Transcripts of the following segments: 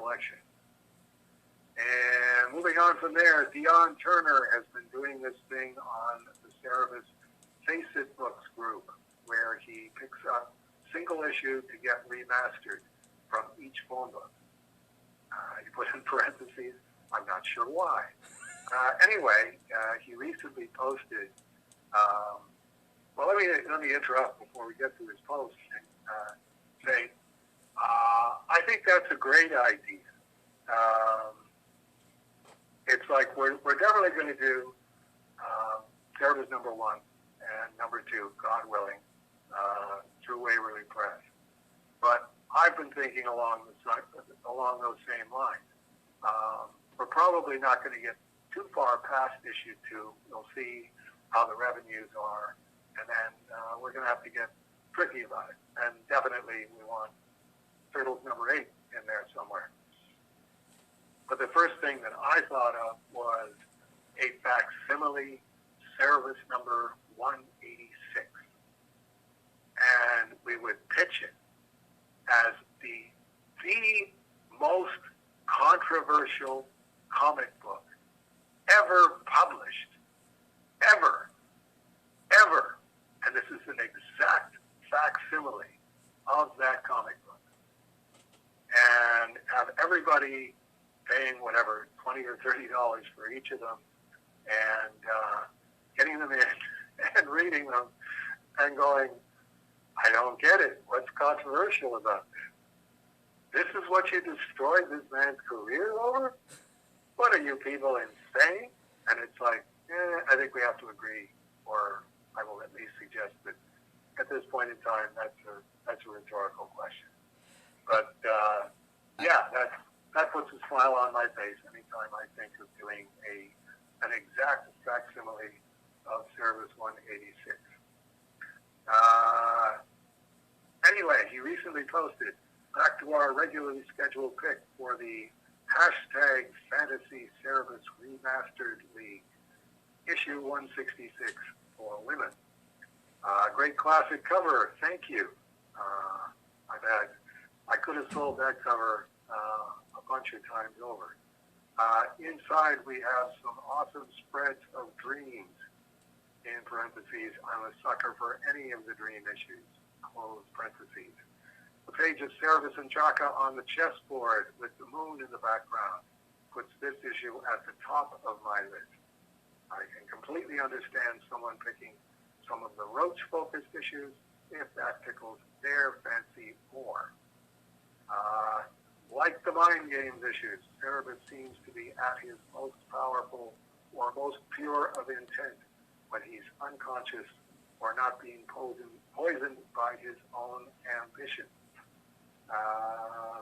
collection. And moving on from there, Dion Turner has been doing this thing on the Cerebus Face It Books group, where he picks up single issue to get remastered from each phone book. He put in parentheses, I'm not sure why. Anyway, he recently posted, well, let me interrupt before we get to his post and say, I think that's a great idea. It's like we're definitely going to do Cerebus number 1 and number 2, God willing, through Waverly Press. But I've been thinking along those same lines. We're probably not going to get too far past issue 2. We'll see how the revenues are, and then we're going to have to get tricky about it. And definitely we want Turtles number 8 in there somewhere. But the first thing that I thought of was a facsimile Cerebus number 186. And we would pitch it as the most controversial comic book ever published. Ever. And this is an exact facsimile of that comic book. And have everybody paying whatever, $20 or $30 for each of them, and getting them in and reading them and going, I don't get it. What's controversial about this? This is what you destroyed this man's career over? What are you people insane? And it's like, I think we have to agree, or I will at least suggest that at this point in time, that's a rhetorical question. But yeah, that puts a smile on my face anytime I think of doing an exact facsimile of Cerebus 186. Anyway, he recently posted, back to our regularly scheduled pick for the hashtag Fantasy Cerebus Remastered League, issue 166 for women. Great classic cover, thank you. I could have sold that cover a bunch of times over. Inside we have some awesome spreads of dreams. In parentheses, I'm a sucker for any of the dream issues, close parentheses. The page of Cerebus and Chaka on the chessboard with the moon in the background puts this issue at the top of my list. I can completely understand someone picking some of the Roach-focused issues if that tickles their fancy more. Like the Mind Games issues, Cerebus seems to be at his most powerful or most pure of intent when he's unconscious or not being poisoned by his own ambition.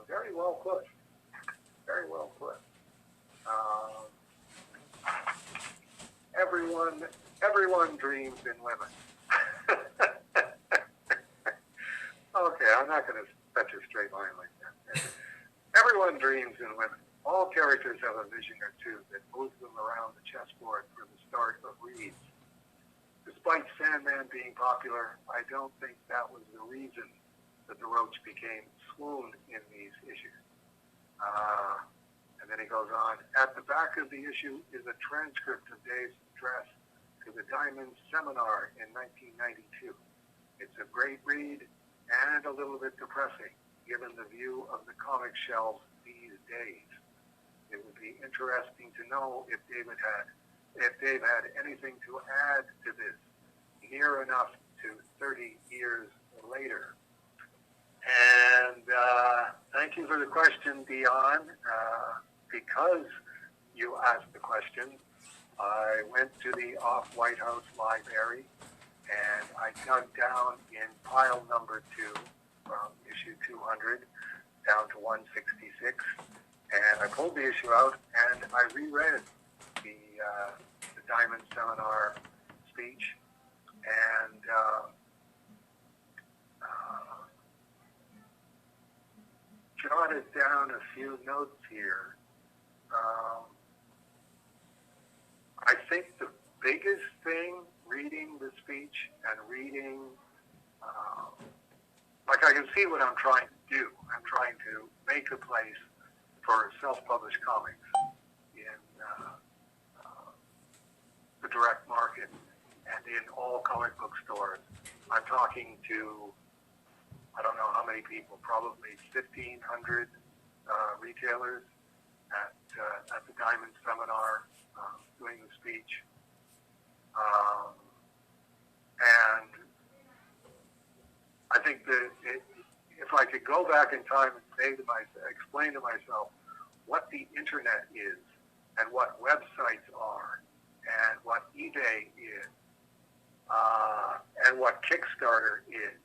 Very well put. Very well put. Everyone dreams in women. Okay, I'm not going to fetch a straight line like that. Everyone dreams in women. All characters have a vision or two that moves them around the chessboard for the start of reads. Despite Sandman being popular, I don't think that was the reason that the Roach became swooned in these issues. And then he goes on, at the back of the issue is a transcript of Dave's address to the Diamond Seminar in 1992. It's a great read and a little bit depressing, given the view of the comic shelves these days. It would be interesting to know if Dave had anything to add to this, near enough to 30 years later. And thank you for the question, Dion. Because you asked the question, I went to the Off-White House Library and I dug down in pile number 2 from issue 200 down to 166, and I pulled the issue out and I reread the Diamond Seminar speech and jotted down a few notes here. I think the biggest thing reading the speech and reading, like I can see what I'm trying to do. I'm trying to make a place for self-published comics in the direct market and in all comic book stores. I'm talking to, I don't know how many people, probably 1,500 retailers at the Diamond Seminar doing the speech. And I think that if I could go back in time and explain to myself what the internet is and what websites are and what eBay is and what Kickstarter is,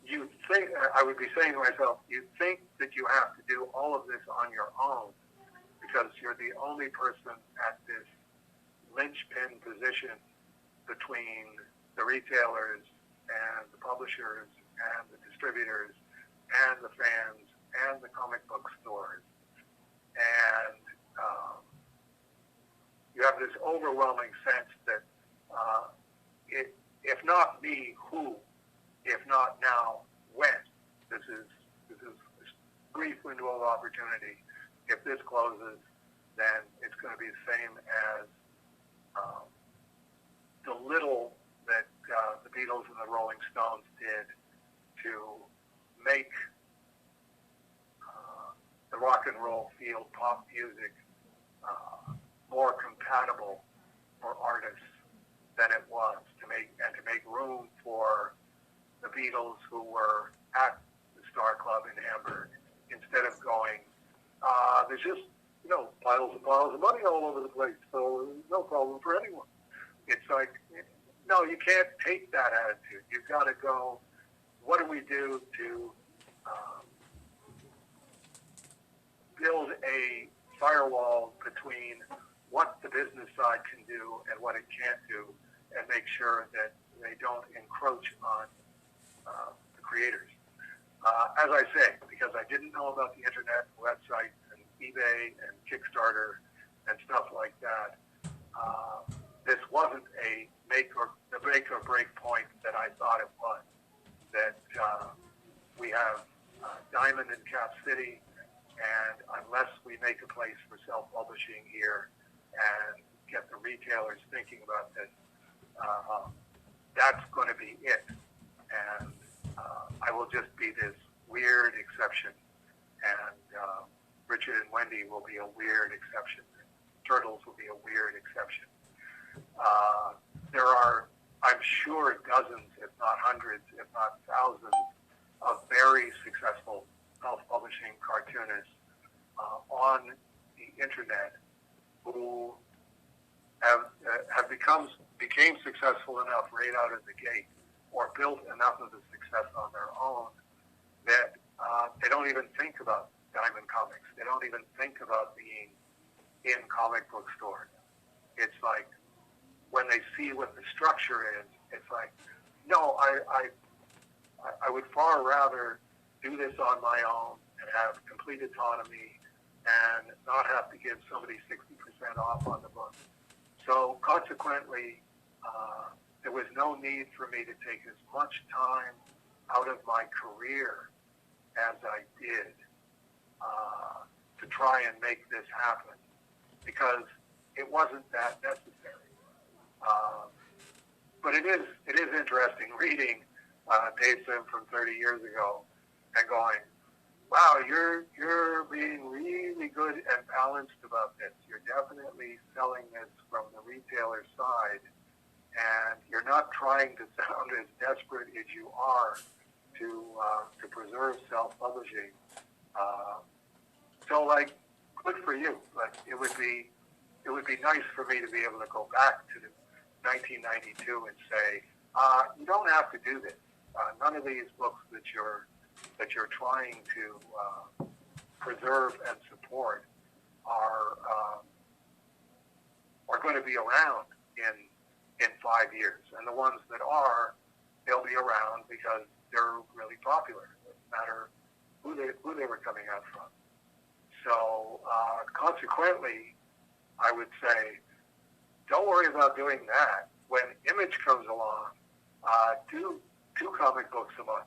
you think, I would be saying to myself, you think that you have to do all of this on your own because you're the only person at this linchpin position between the retailers and the publishers and the distributors and the fans and the comic book stores. And you have this overwhelming sense that if not me, who? If not now, when? This is a brief window of opportunity. If this closes, then it's going to be the same as the little that the Beatles and the Rolling Stones did to make the rock and roll field, pop music, more compatible for artists than it was, to make room for the Beatles who were at the Star Club in Hamburg, instead of going, there's just, piles and piles of money all over the place, so no problem for anyone. It's like, no, you can't take that attitude. You've got to go, what do we do to build a firewall between what the business side can do and what it can't do, and make sure that they don't encroach on the creators. As I say, because I didn't know about the internet, websites, and eBay, and Kickstarter, and stuff like that, this wasn't the make or break point that I thought it was. That we have Diamond in Cap City, and unless we make a place for self-publishing here and get the retailers thinking about this, that's going to be it. And I will just be this weird exception, and Richard and Wendy will be a weird exception. Turtles will be a weird exception. There are, I'm sure, dozens, if not hundreds, if not thousands, of very successful self-publishing cartoonists on the internet who became successful enough right out of the gate, or built enough of the success on their own, that they don't even think about Diamond Comics. They don't even think about being in comic book stores. It's like, when they see what the structure is, it's like, no, I would far rather do this on my own and have complete autonomy and not have to give somebody 60% off on the book. So consequently, there was no need for me to take as much time out of my career as I did to try and make this happen, because it wasn't that necessary. But it is interesting reading Dave Sim from 30 years ago and going, wow, you're being really good and balanced about this. You're definitely selling this from the retailer side, and you're not trying to sound as desperate as you are to preserve self-publishing. So, like, good for you. But it would be nice for me to be able to go back to 1992 and say, you don't have to do this. None of these books that you're trying to preserve and support are going to be around in 5 years, and the ones that are, they'll be around because they're really popular. It doesn't matter who they were coming out from. So consequently, I would say, don't worry about doing that. When Image comes along, do 2 comic books a month.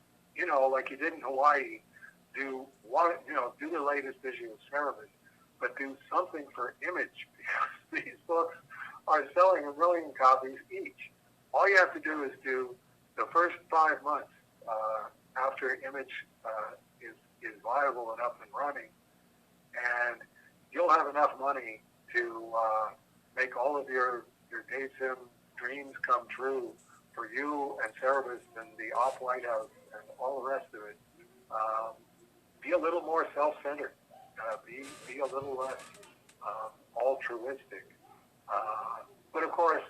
Like you did in Hawaii, do do one, do the latest issue of Cerebus, but do something for Image, because these books are selling 1 million copies each. All you have to do is do the first 5 months after Image is viable and up and running, and you'll have enough money to make all of your DaySim dreams come true for you and Cerebus and the Off White House and all the rest of it. Be a little more self-centered. Be a little less altruistic. But of course,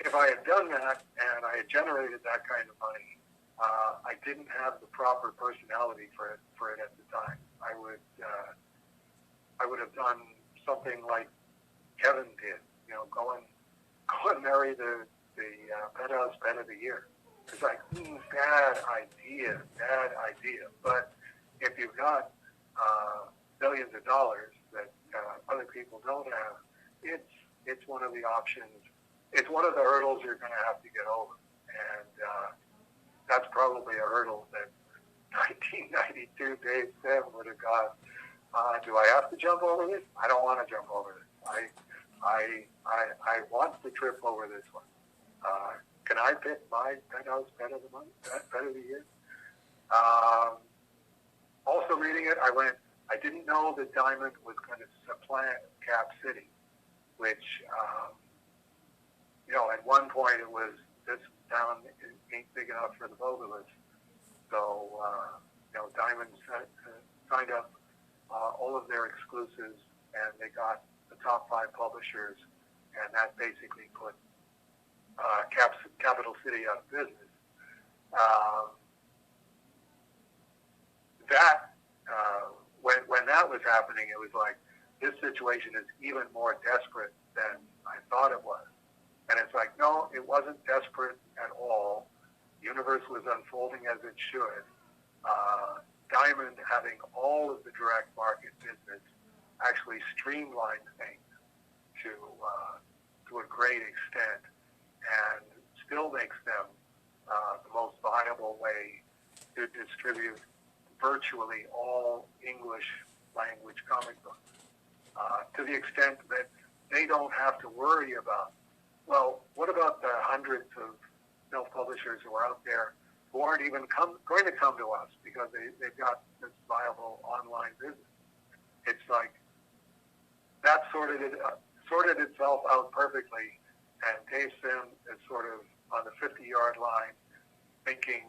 if I had done that and I had generated that kind of money, I didn't have the proper personality for it at the time. I would have done something like Kevin did, go and marry the penthouse pet of the year. It's like, bad idea. But if you've got billions of dollars that other people don't have, it's one of the options. It's one of the hurdles you're going to have to get over. And that's probably a hurdle that 1992 Dave Sim would have got. Do I have to jump over this? I don't want to jump over this. I want to trip over this one. Can I pick my penthouse pet of the year? Also reading it, I didn't know that Diamond was going to supplant Cap City, which, at one point it was, this town ain't big enough for the both of us. So, Diamond signed up all of their exclusives, and they got the top 5 publishers, and that basically put Capital City out of business. When that was happening, it was like, this situation is even more desperate than I thought it was. And it's like, no, it wasn't desperate at all. The universe was unfolding as it should. Diamond, having all of the direct market business, actually streamlined things to a great extent, and still makes them the most viable way to distribute virtually all English language comic books, to the extent that they don't have to worry about, well, what about the hundreds of self-publishers who are out there who aren't even going to come to us because they've got this viable online business? It's like, that sorted itself out perfectly, and Dave Sim is sort of on the 50-yard line thinking,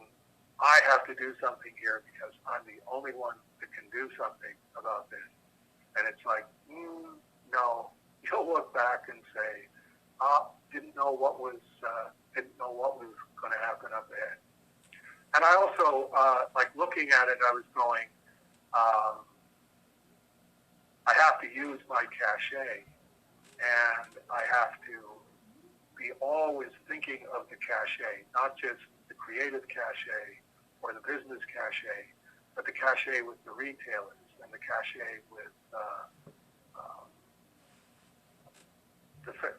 I have to do something here because I'm the only one that can do something about this. And it's like, no, you'll look back and say, didn't know what was going to happen up ahead. And I also, looking at it, I was going, I have to use my cachet, and I have to be always thinking of the cachet, not just the creative cachet or the business cachet, but the cachet with the retailers and the cachet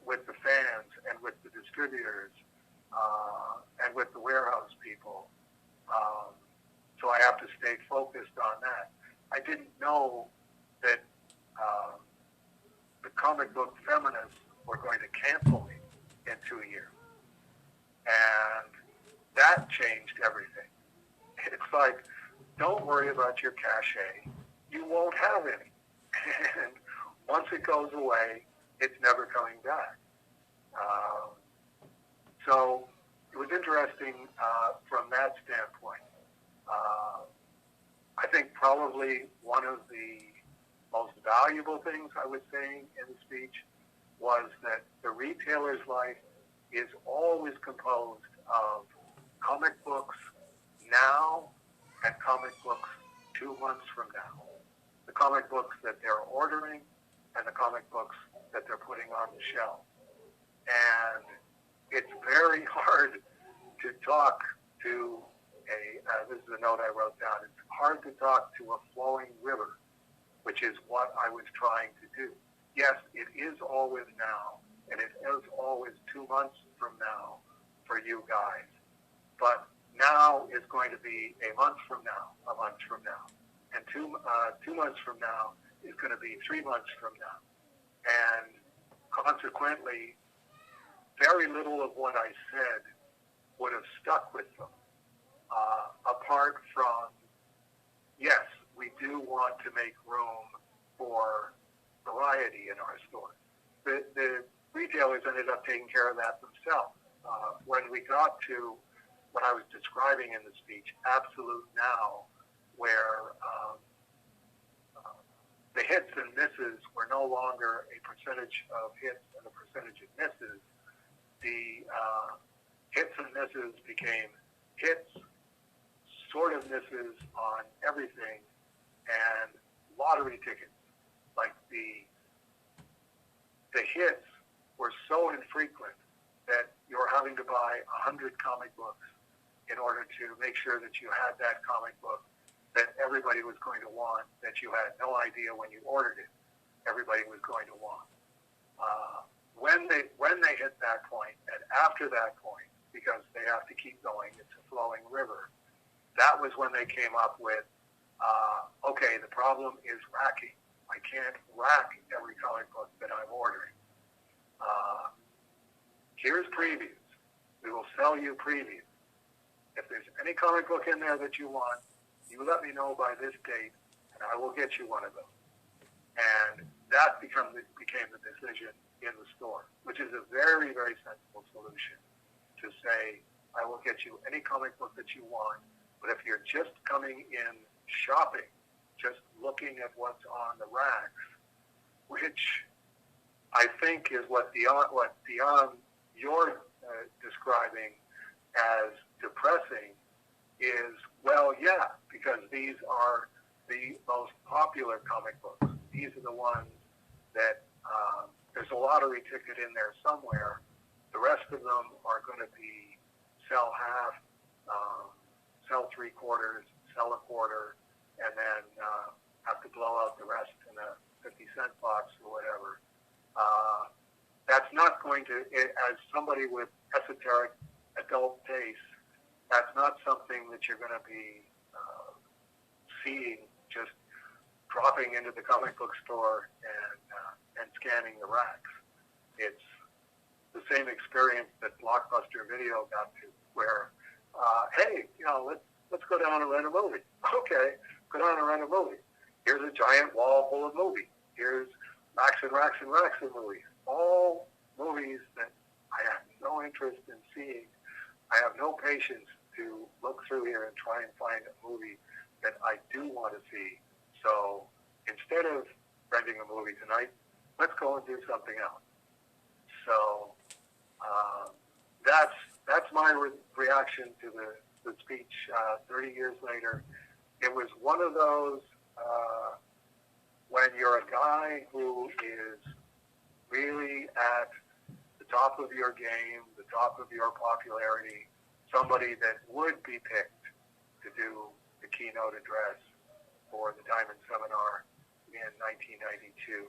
with the fans and with the distributors and with the warehouse people. So I have to stay focused on that. I didn't know that the comic book feminists were going to cancel me in 2 years. And that changed everything. It's like, don't worry about your cachet. You won't have any. And once it goes away, it's never coming back. So it was interesting from that standpoint. I think probably one of the most valuable things I was saying in the speech was that the retailer's life is always composed of comic books now and comic books 2 months from now. The comic books that they're ordering and the comic books that they're putting on the shelf. And it's very hard to talk to this is a note I wrote down, it's hard to talk to a flowing river, which is what I was trying to do. Yes, it is always now, and it is always 2 months from now for you guys. But now is going to be a month from now, and two months from now is going to be 3 months from now, and consequently, very little of what I said would have stuck with them. Apart from, yes, we do want to make room for variety in our stores. The retailers ended up taking care of that themselves. When we got to what I was describing in the speech, absolute now, where the hits and misses were no longer a percentage of hits and a percentage of misses. The hits and misses became hits, sort of misses on everything, and lottery tickets. Like the hits were so infrequent that you were having to buy 100 comic books in order to make sure that you had that comic book that everybody was going to want, that you had no idea when you ordered it, everybody was going to want. When they hit that point, and after that point, because they have to keep going, it's a flowing river, that was when they came up with, okay, the problem is racking. I can't rack every comic book that I'm ordering. Here's previews. We will sell you previews. If there's any comic book in there that you want, you let me know by this date, and I will get you one of them. And that became the decision in the store, which is a very, very sensible solution to say, I will get you any comic book that you want, but if you're just coming in shopping, just looking at what's on the racks, which I think is what Dion, you're describing as depressing, is, well, yeah, because these are the most popular comic books. These are the ones that there's a lottery ticket in there somewhere. The rest of them are going to be sell half, sell 3/4, sell a quarter, and then have to blow out the rest in a 50-cent box or whatever. That's not going to, as somebody with esoteric adult taste, that's not something that you're going to be seeing just dropping into the comic book store and scanning the racks. It's the same experience that Blockbuster Video got to, where, hey, let's go down and rent a movie. Okay, go down and rent a movie. Here's a giant wall full of movies. Here's racks and racks and racks of movies. All movies that I have no interest in seeing. I have no patience to look through here and try and find a movie that I do want to see. So instead of renting a movie tonight, let's go and do something else. So that's my reaction to the speech 30 years later. It was one of those when you're a guy who is really at the top of your game, the top of your popularity, somebody that would be picked to do the keynote address for the Diamond Seminar in 1992.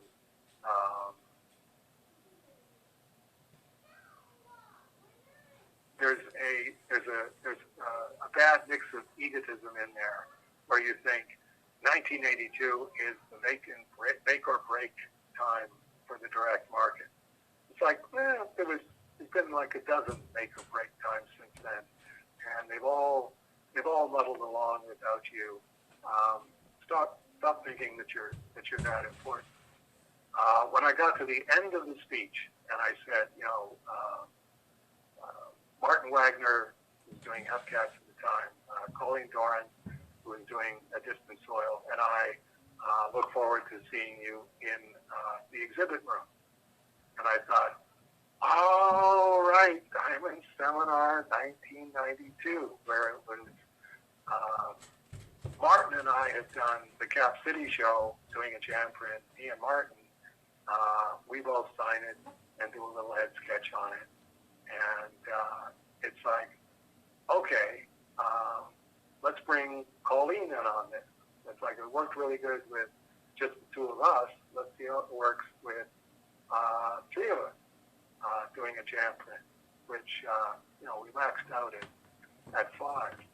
There's a bad mix of egotism in there, where you think 1982 is the make or break time for the direct market. It's like, there's been like a dozen make or break times since then, and they've all muddled along without you. Stop thinking that you're that important. When I got to the end of the speech, and I said, Martin Wagner was doing Hepcats at the time, Colleen Doran, who was doing A Distant Soil, and I look forward to seeing you in the exhibit room. And I thought, all right, Diamond Seminar 1992, where it was Martin and I had done the Cap City show, doing a jam print. Me and Martin, we both sign it and do a little head sketch on it. And it's like, okay, let's bring Colleen in on this. It's like, it worked really good with just the two of us. Let's see how it works with three of us doing a jam print, which, we maxed out at 5.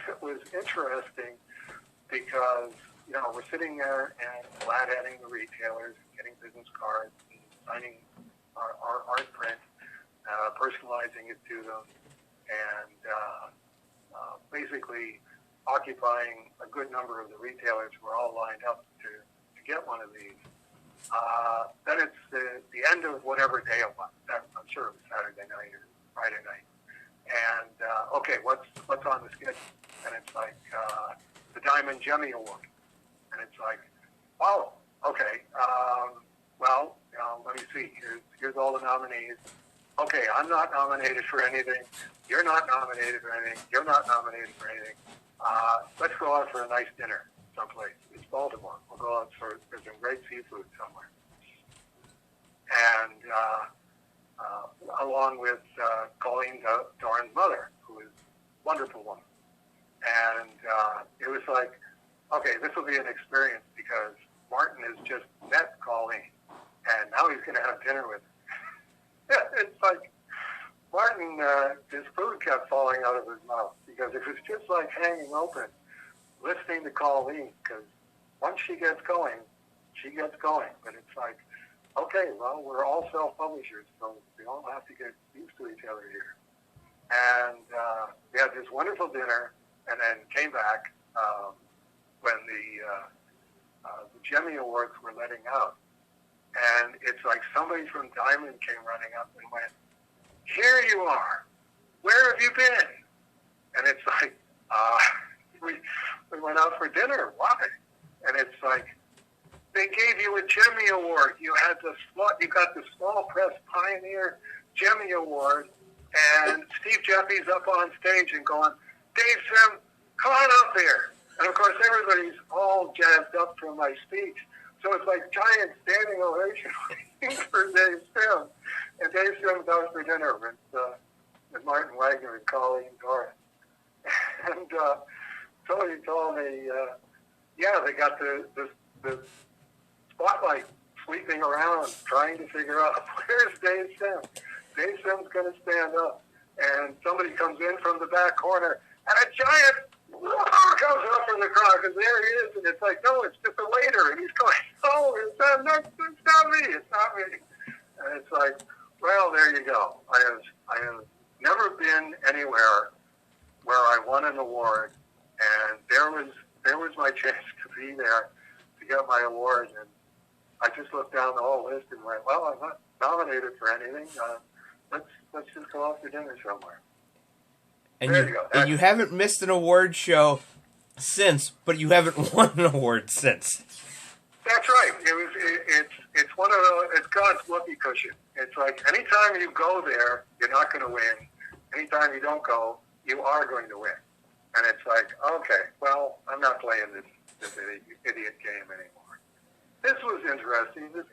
it was interesting because, you know, we're sitting there and glad-handing the retailers, getting business cards, and signing our art print, personalizing it to them, and basically occupying a good number of the retailers who are all lined up to get one of these. Then it's the end of whatever day it was. I'm sure it was Saturday night or Friday night. And, okay, what's on the schedule? And it's like the Diamond Gemmy Award. And it's like, wow, okay, well, let me see. Here's all the nominees. Okay, I'm not nominated for anything. You're not nominated for anything. You're not nominated for anything. Let's go out for a nice dinner someplace. It's Baltimore. We'll go out for some great seafood somewhere. And along with Colleen, Doran's mother, who is a wonderful woman. And it was like, okay, this will be an experience because Martin has just met Colleen, and now he's going to have dinner with her. It's like Martin, his food kept falling out of his mouth because it was just like hanging open, listening to Colleen, because once she gets going, she gets going. But it's like, okay, well, we're all self-publishers, so we all have to get used to each other here. And we had this wonderful dinner, and then came back when the Gemmy Awards were letting out. And it's like somebody from Diamond came running up and went, "Here you are. Where have you been?" And it's like, we went out for dinner. Why? And it's like, they gave you a Gemmy Award. You got the Small Press Pioneer Gemmy Award, and Steve Jeffy's up on stage and going, "Dave Sim, come on up here." And of course, everybody's all jazzed up from my speech. So it's like giant standing ovation waiting for Dave Sim. And Dave Sim's out for dinner with Martin Wagner and Colleen Doran. And somebody told me, they got the spotlight sweeping around trying to figure out, where's Dave Sim? Dave Sim's going to stand up. And somebody comes in from the back corner, and a giant roar comes up from the crowd, and there he is, and it's like, no, it's just a waiter, and he's going, "Oh, it's not me, it's not me." And it's like, well, there you go. I have never been anywhere where I won an award, and there was my chance to be there to get my award, and I just looked down the whole list and went, well, I'm not nominated for anything. Let's just go out to dinner somewhere. And there you go. And you haven't missed an award show since, but you haven't won an award since. That's right. It's one of those. It's God's whoopee cushion. It's like anytime you go there, you're not going to win. Anytime you don't go, you are going to win. And it's like, okay, well, I'm not playing this idiot game anymore. This was interesting. This